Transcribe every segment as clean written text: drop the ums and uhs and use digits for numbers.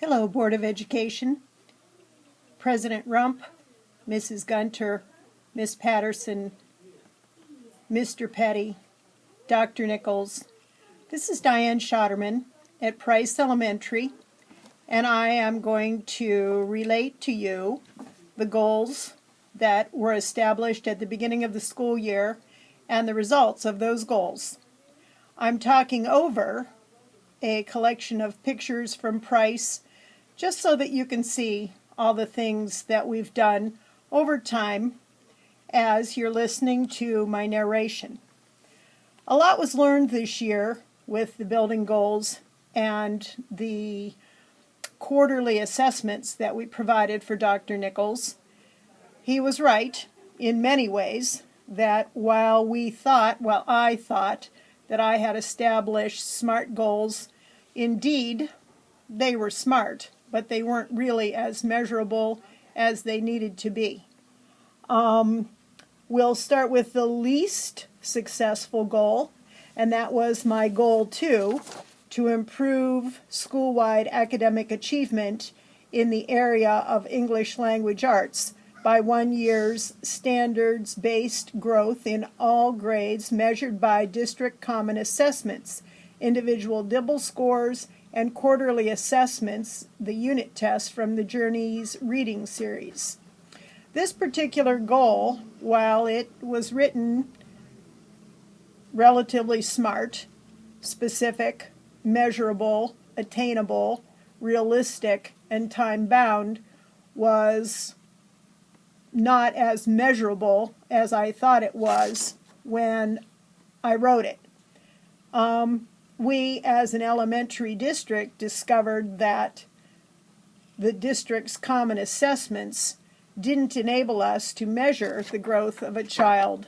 Hello, Board of Education, President Rump, Mrs. Gunter, Miss Patterson, Mr. Petty, Dr. Nichols. This is Dyanne Schoterman at Price Elementary, and I am going to relate to you the goals that were established at the beginning of the school year and the results of those goals. I'm talking over a collection of pictures from Price just so that you can see all the things that we've done over time as you're listening to my narration. A lot was learned this year with the building goals and the quarterly assessments that we provided for Dr. Nichols. He was right in many ways that while I thought that I had established SMART goals, indeed they were smart, but they weren't really as measurable as they needed to be. We'll start with the least successful goal, and that was my goal 2, to improve school-wide academic achievement in the area of English language arts by 1 year's standards-based growth in all grades measured by district common assessments, individual DIBEL scores, and quarterly assessments, the unit test from the Journeys reading series. This particular goal, while it was written relatively smart, specific, measurable, attainable, realistic, and time-bound, was not as measurable as I thought it was when I wrote it. We, as an elementary district, discovered that the district's common assessments didn't enable us to measure the growth of a child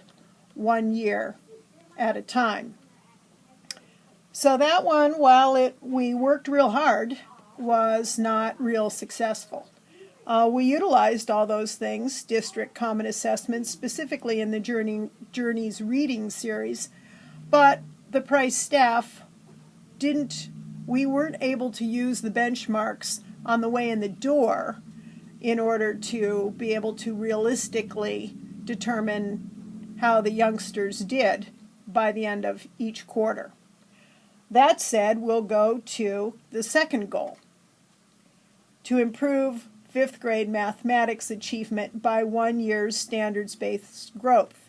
1 year at a time. So that one, while we worked real hard, was not real successful. We utilized all those things, district common assessments, specifically in the Journeys reading series, but the Price staff we weren't able to use the benchmarks on the way in the door in order to be able to realistically determine how the youngsters did by the end of each quarter. That said, we'll go to the second goal, to improve 5th grade mathematics achievement by 1 year's standards-based growth.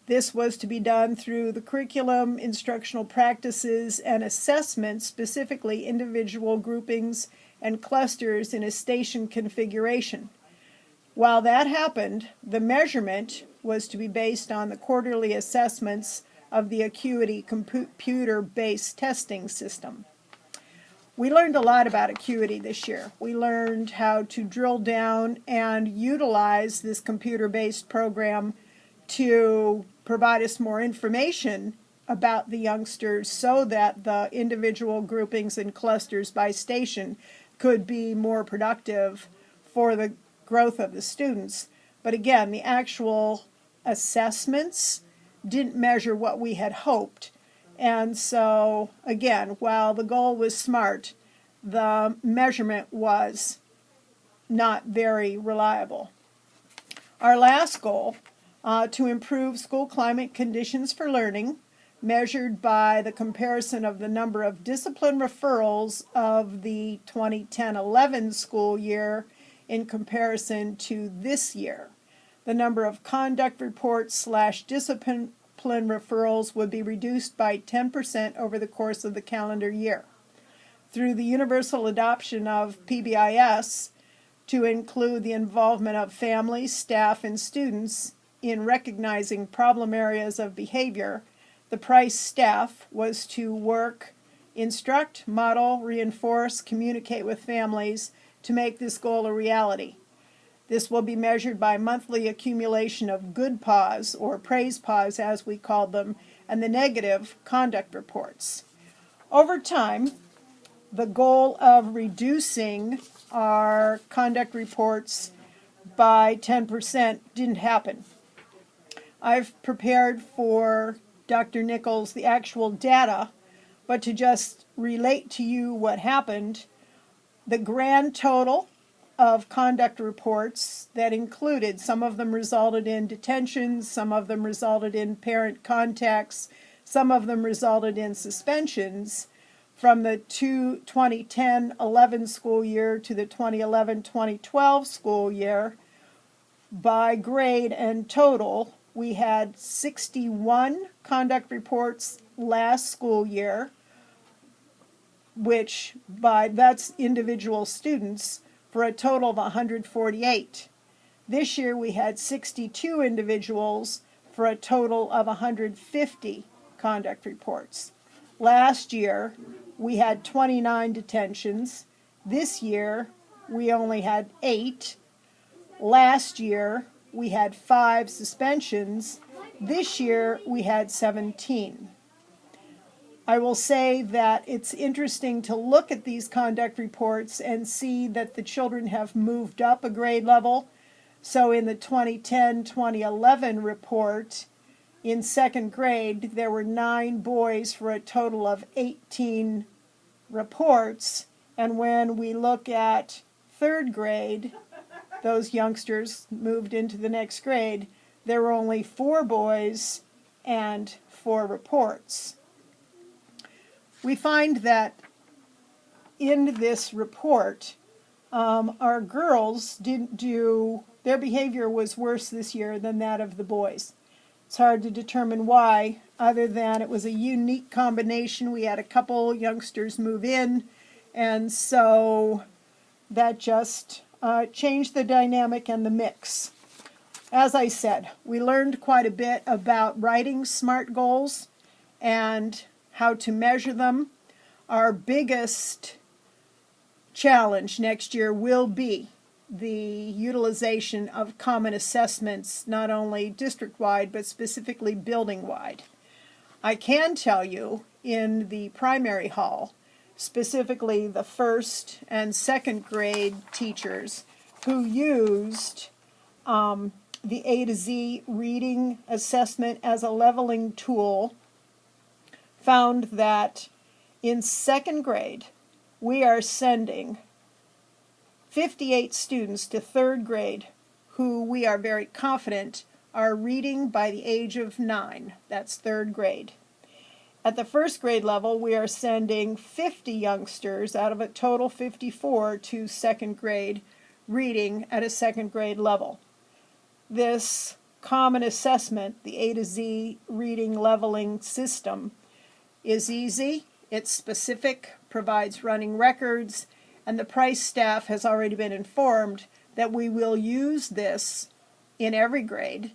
This was to be done through the curriculum, instructional practices, and assessments, specifically individual groupings and clusters in a station configuration. While that happened, the measurement was to be based on the quarterly assessments of the Acuity computer-based testing system. We learned a lot about Acuity this year. We learned how to drill down and utilize this computer-based program to provide us more information about the youngsters so that the individual groupings and clusters by station could be more productive for the growth of the students. But again, the actual assessments didn't measure what we had hoped. And so, again, while the goal was smart, the measurement was not very reliable. Our last goal, to improve school climate conditions for learning, measured by the comparison of the number of discipline referrals of the 2010-11 school year in comparison to this year. The number of conduct reports / discipline referrals would be reduced by 10% over the course of the calendar year. Through the universal adoption of PBIS to include the involvement of families, staff, and students in recognizing problem areas of behavior, the Price staff was to work, instruct, model, reinforce, communicate with families to make this goal a reality. This will be measured by monthly accumulation of good Paws, or praise Paws as we called them, and the negative conduct reports. Over time, the goal of reducing our conduct reports by 10% didn't happen. I've prepared for Dr. Nichols the actual data, but to just relate to you what happened, The grand total of conduct reports that included, some of them resulted in detentions, some of them resulted in parent contacts, some of them resulted in suspensions, from the 2010-11 school year to the 2011-2012 school year, by grade and total, we had 61 conduct reports last school year, which that's individual students, for a total of 148. This year we had 62 individuals for a total of 150 conduct reports. Last year we had 29 detentions. This year we only had 8. Last year we had 5 suspensions. This year we had 17. I will say that it's interesting to look at these conduct reports and see that the children have moved up a grade level. So in the 2010-2011 report, in second grade, there were 9 boys for a total of 18 reports. And when we look at third grade, those youngsters moved into the next grade, there were only 4 boys and 4 reports. We find that in this report, our girls didn't do, their behavior was worse this year than that of the boys. It's hard to determine why, other than it was a unique combination. We had a couple youngsters move in, and so that just changed the dynamic and the mix. As I said, we learned quite a bit about writing SMART goals and how to measure them. Our biggest challenge next year will be the utilization of common assessments, not only district-wide, but specifically building-wide. I can tell you in the primary hall, specifically the first and second grade teachers who used the A to Z reading assessment as a leveling tool, found that in second grade we are sending 58 students to third grade who we are very confident are reading by the age of 9. That's third grade. At the first grade level, we are sending 50 youngsters out of a total 54 to second grade reading at a second grade level. This common assessment, the A to Z reading leveling system, is easy, it's specific, provides running records, and the Price staff has already been informed that we will use this in every grade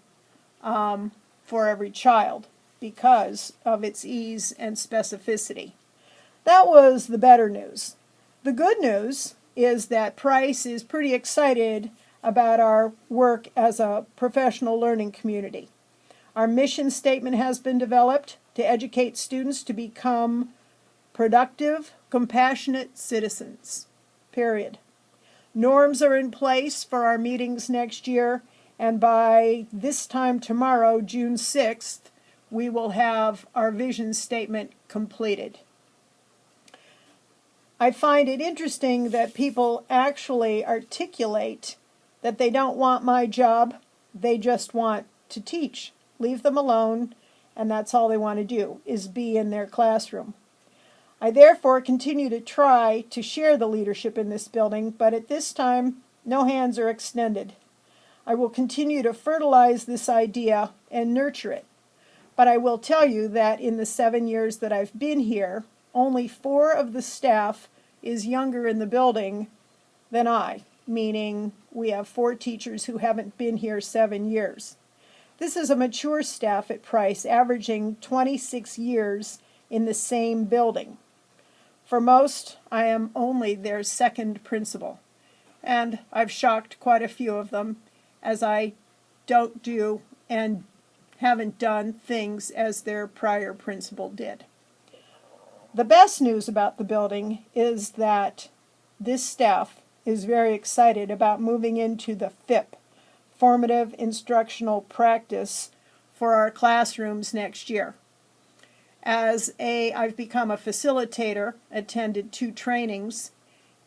for every child because of its ease and specificity. That was the better news. The good news is that Price is pretty excited about our work as a professional learning community. Our mission statement has been developed to educate students to become productive, compassionate citizens, period. Norms are in place for our meetings next year, and by this time tomorrow, June 6th, we will have our vision statement completed. I find it interesting that people actually articulate that they don't want my job, they just want to teach. Leave them alone, and that's all they want to do, is be in their classroom. I therefore continue to try to share the leadership in this building, but at this time, no hands are extended. I will continue to fertilize this idea and nurture it. But I will tell you that in the 7 years that I've been here, only 4 of the staff is younger in the building than I, meaning we have 4 teachers who haven't been here 7 years. This is a mature staff at Price, averaging 26 years in the same building. For most, I am only their second principal, and I've shocked quite a few of them, as I don't do and haven't done things as their prior principal did. The best news about the building is that this staff is very excited about moving into the FIP, Formative Instructional Practice, for our classrooms next year. I've become a facilitator, attended 2 trainings,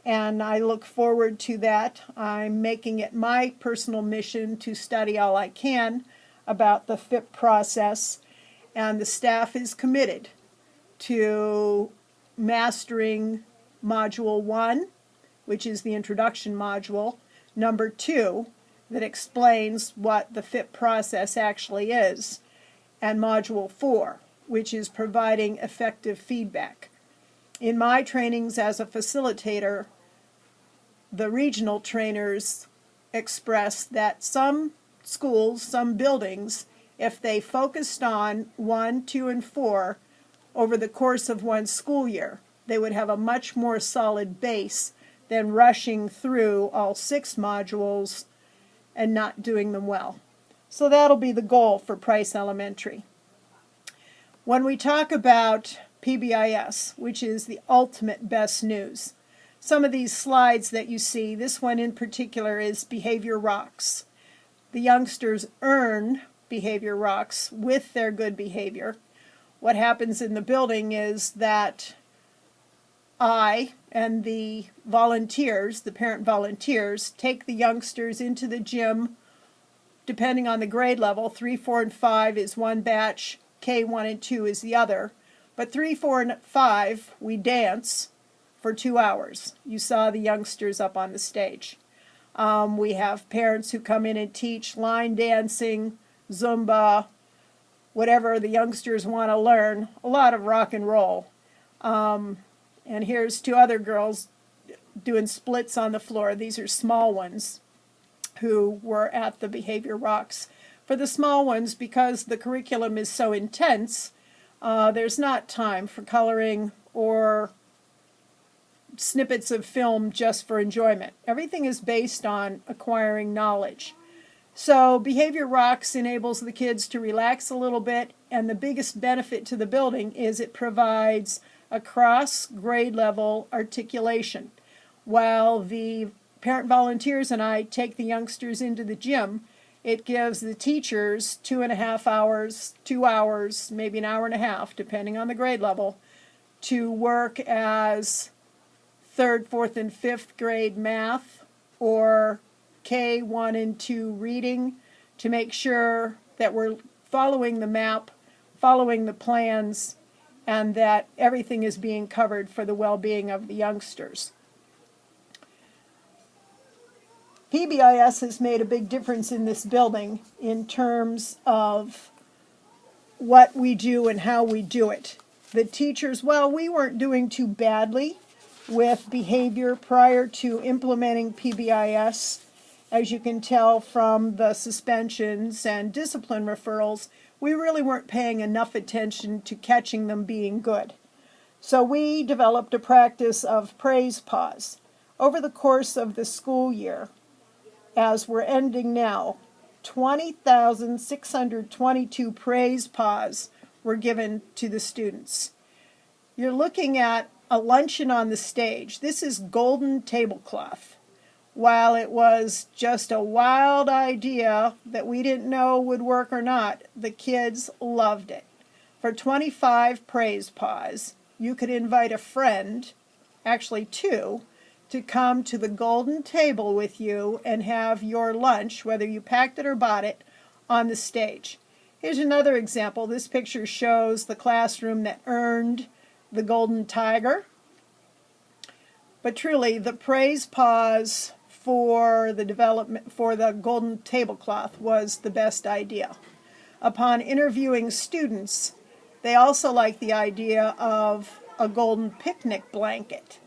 and I look forward to that. I'm making it my personal mission to study all I can about the FIP process, and the staff is committed to mastering Module 1, which is the introduction module, number 2, that explains what the FIP process actually is, and Module 4, which is providing effective feedback. In my trainings as a facilitator, the regional trainers express that some schools, some buildings, if they focused on 1, 2, and 4 over the course of one school year, they would have a much more solid base than rushing through all 6 modules and not doing them well. So that'll be the goal for Price Elementary. When we talk about PBIS, which is the ultimate best news, some of these slides that you see, this one in particular is Behavior Rocks. The youngsters earn Behavior Rocks with their good behavior. What happens in the building is that I and the volunteers, the parent volunteers, take the youngsters into the gym, depending on the grade level. 3, 4, and 5 is one batch, K1 and 2 is the other. But 3, 4, and 5, we dance for 2 hours. You saw the youngsters up on the stage. We have parents who come in and teach line dancing, Zumba, whatever the youngsters want to learn, a lot of rock and roll. And here's 2 other girls doing splits on the floor. These are small ones who were at the Behavior Rocks. For the small ones, because the curriculum is so intense, there's not time for coloring or snippets of film just for enjoyment. Everything is based on acquiring knowledge. So Behavior Rocks enables the kids to relax a little bit, and the biggest benefit to the building is it provides across grade level articulation. While the parent volunteers and I take the youngsters into the gym, it gives the teachers 2.5 hours, 2 hours, maybe an hour and a half, depending on the grade level, to work as 3rd, 4th, and 5th grade math or K1 and 2 reading, to make sure that we're following the map, following the plans, and that everything is being covered for the well-being of the youngsters. PBIS has made a big difference in this building in terms of what we do and how we do it. The teachers, well, we weren't doing too badly with behavior prior to implementing PBIS. As you can tell from the suspensions and discipline referrals, we really weren't paying enough attention to catching them being good. So we developed a practice of praise pause. Over the course of the school year, as we're ending now, 20,622 praise pause were given to the students. You're looking at a luncheon on the stage. This is golden tablecloth. While it was just a wild idea that we didn't know would work or not, the kids loved it. For 25 praise pause, you could invite a friend, actually 2, to come to the golden table with you and have your lunch, whether you packed it or bought it, on the stage. Here's another example. This picture shows the classroom that earned the golden tiger. But truly, the praise pause for the development for the golden tablecloth was the best idea. Upon interviewing students, they also liked the idea of a golden picnic blanket.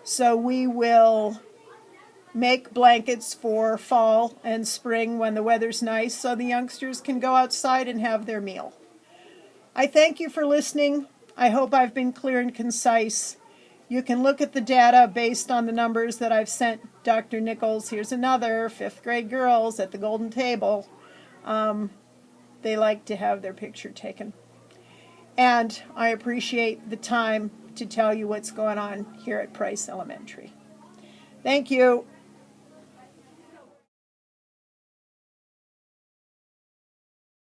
So we will make blankets for fall and spring when the weather's nice so the youngsters can go outside and have their meal. I thank you for listening. I hope I've been clear and concise. You can look at the data based on the numbers that I've sent Dr. Nichols. Here's another 5th grade girls at the golden table. They like to have their picture taken. And I appreciate the time to tell you what's going on here at Price Elementary. Thank you.